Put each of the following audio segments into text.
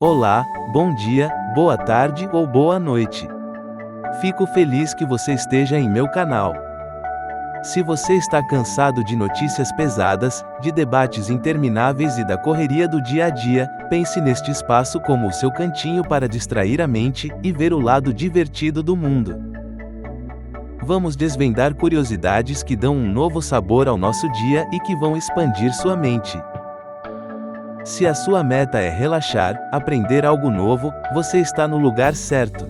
Olá, bom dia, boa tarde ou boa noite. Fico feliz que você esteja em meu canal. Se você está cansado de notícias pesadas, de debates intermináveis e da correria do dia a dia, pense neste espaço como o seu cantinho para distrair a mente e ver o lado divertido do mundo. Vamos desvendar curiosidades que dão um novo sabor ao nosso dia e que vão expandir sua mente. Se a sua meta é relaxar, aprender algo novo, você está no lugar certo.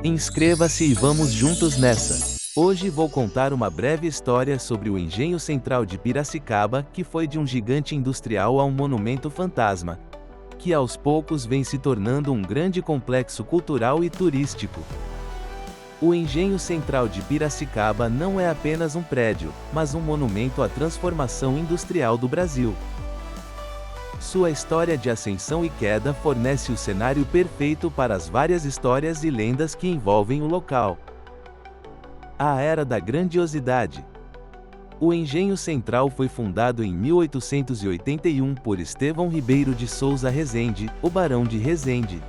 Inscreva-se e vamos juntos nessa. Hoje vou contar uma breve história sobre o Engenho Central de Piracicaba, que foi de um gigante industrial a um monumento fantasma, que aos poucos vem se tornando um grande complexo cultural e turístico. O Engenho Central de Piracicaba não é apenas um prédio, mas um monumento à transformação industrial do Brasil. Sua história de ascensão e queda fornece o cenário perfeito para as várias histórias e lendas que envolvem o local. A Era da Grandiosidade. O Engenho Central foi fundado em 1881 por Estevão Ribeiro de Souza Rezende, o Barão de Rezende.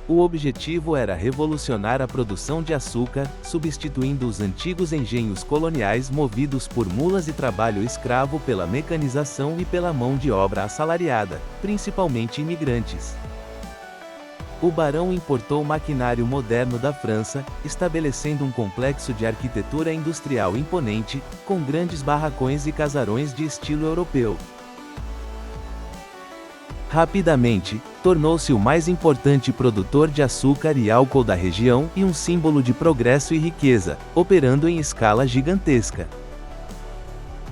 O objetivo era revolucionar a produção de açúcar, substituindo os antigos engenhos coloniais movidos por mulas e trabalho escravo pela mecanização e pela mão de obra assalariada, principalmente imigrantes. O barão importou maquinário moderno da França, estabelecendo um complexo de arquitetura industrial imponente, com grandes barracões e casarões de estilo europeu. Rapidamente, tornou-se o mais importante produtor de açúcar e álcool da região e um símbolo de progresso e riqueza, operando em escala gigantesca.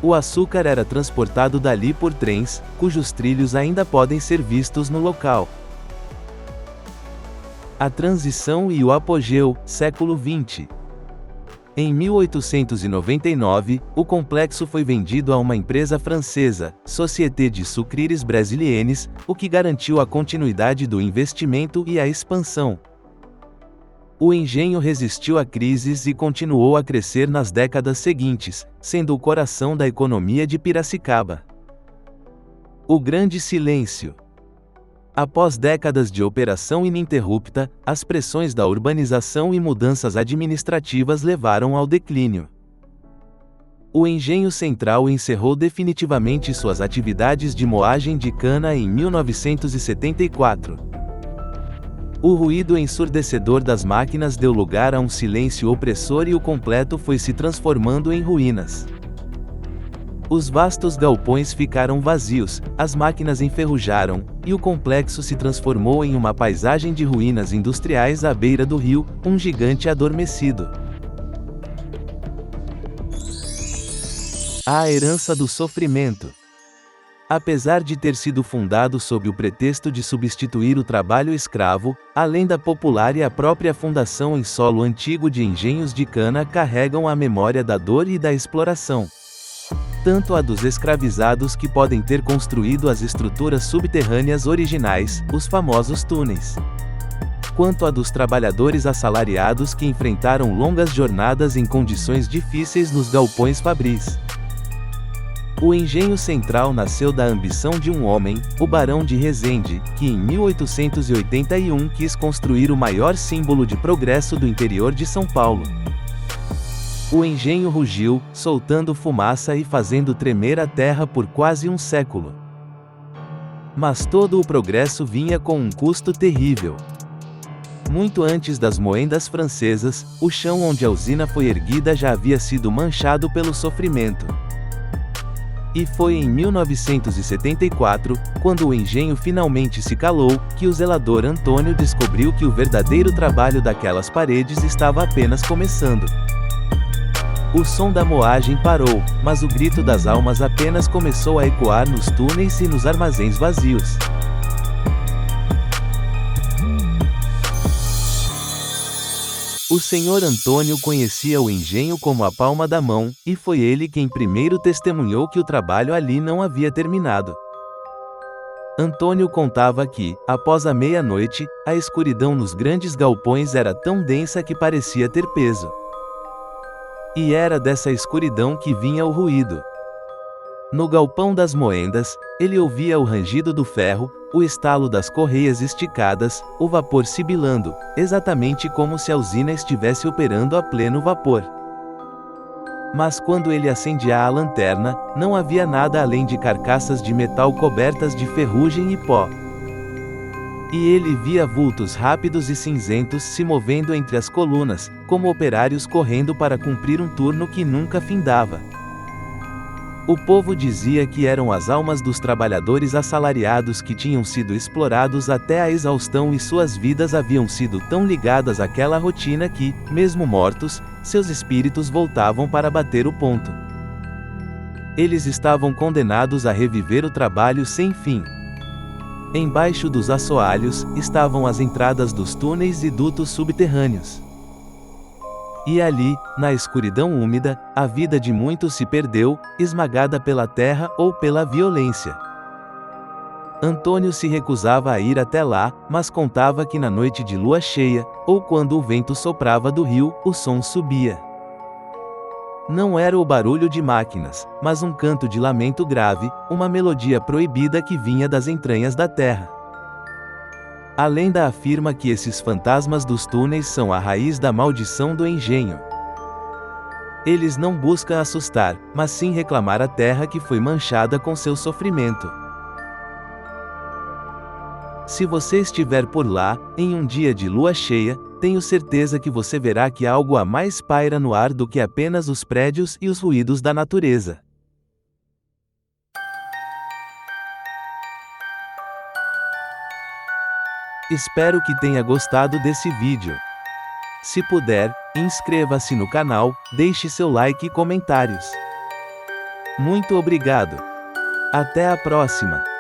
O açúcar era transportado dali por trens, cujos trilhos ainda podem ser vistos no local. A transição e o apogeu, século XX. Em 1899, o complexo foi vendido a uma empresa francesa, Société de Sucriers Brésiliennes, o que garantiu a continuidade do investimento e a expansão. O engenho resistiu a crises e continuou a crescer nas décadas seguintes, sendo o coração da economia de Piracicaba. O Grande Silêncio. Após décadas de operação ininterrupta, as pressões da urbanização e mudanças administrativas levaram ao declínio. O Engenho Central encerrou definitivamente suas atividades de moagem de cana em 1974. O ruído ensurdecedor das máquinas deu lugar a um silêncio opressor e o completo foi se transformando em ruínas. Os vastos galpões ficaram vazios, as máquinas enferrujaram, e o complexo se transformou em uma paisagem de ruínas industriais à beira do rio, um gigante adormecido. A herança do sofrimento. Apesar de ter sido fundado sob o pretexto de substituir o trabalho escravo, a lenda popular e a própria fundação em solo antigo de engenhos de cana carregam a memória da dor e da exploração. Tanto a dos escravizados que podem ter construído as estruturas subterrâneas originais, os famosos túneis, quanto a dos trabalhadores assalariados que enfrentaram longas jornadas em condições difíceis nos galpões fabris. O Engenho Central nasceu da ambição de um homem, o Barão de Rezende, que em 1881 quis construir o maior símbolo de progresso do interior de São Paulo. O engenho rugiu, soltando fumaça e fazendo tremer a terra por quase um século. Mas todo o progresso vinha com um custo terrível. Muito antes das moendas francesas, o chão onde a usina foi erguida já havia sido manchado pelo sofrimento. E foi em 1974, quando o engenho finalmente se calou, que o zelador Antônio descobriu que o verdadeiro trabalho daquelas paredes estava apenas começando. O som da moagem parou, mas o grito das almas apenas começou a ecoar nos túneis e nos armazéns vazios. O senhor Antônio conhecia o engenho como a palma da mão, e foi ele quem primeiro testemunhou que o trabalho ali não havia terminado. Antônio contava que, após a meia-noite, a escuridão nos grandes galpões era tão densa que parecia ter peso. E era dessa escuridão que vinha o ruído. No galpão das moendas, ele ouvia o rangido do ferro, o estalo das correias esticadas, o vapor sibilando, exatamente como se a usina estivesse operando a pleno vapor. Mas quando ele acendia a lanterna, não havia nada além de carcaças de metal cobertas de ferrugem e pó. E ele via vultos rápidos e cinzentos se movendo entre as colunas, como operários correndo para cumprir um turno que nunca findava. O povo dizia que eram as almas dos trabalhadores assalariados que tinham sido explorados até a exaustão e suas vidas haviam sido tão ligadas àquela rotina que, mesmo mortos, seus espíritos voltavam para bater o ponto. Eles estavam condenados a reviver o trabalho sem fim. Embaixo dos assoalhos, estavam as entradas dos túneis e dutos subterrâneos. E ali, na escuridão úmida, a vida de muitos se perdeu, esmagada pela terra ou pela violência. Antônio se recusava a ir até lá, mas contava que na noite de lua cheia, ou quando o vento soprava do rio, o som subia. Não era o barulho de máquinas, mas um canto de lamento grave, uma melodia proibida que vinha das entranhas da terra. A lenda afirma que esses fantasmas dos túneis são a raiz da maldição do engenho. Eles não buscam assustar, mas sim reclamar a terra que foi manchada com seu sofrimento. Se você estiver por lá, em um dia de lua cheia, tenho certeza que você verá que algo a mais paira no ar do que apenas os prédios e os ruídos da natureza. Espero que tenha gostado desse vídeo. Se puder, inscreva-se no canal, deixe seu like e comentários. Muito obrigado. Até a próxima.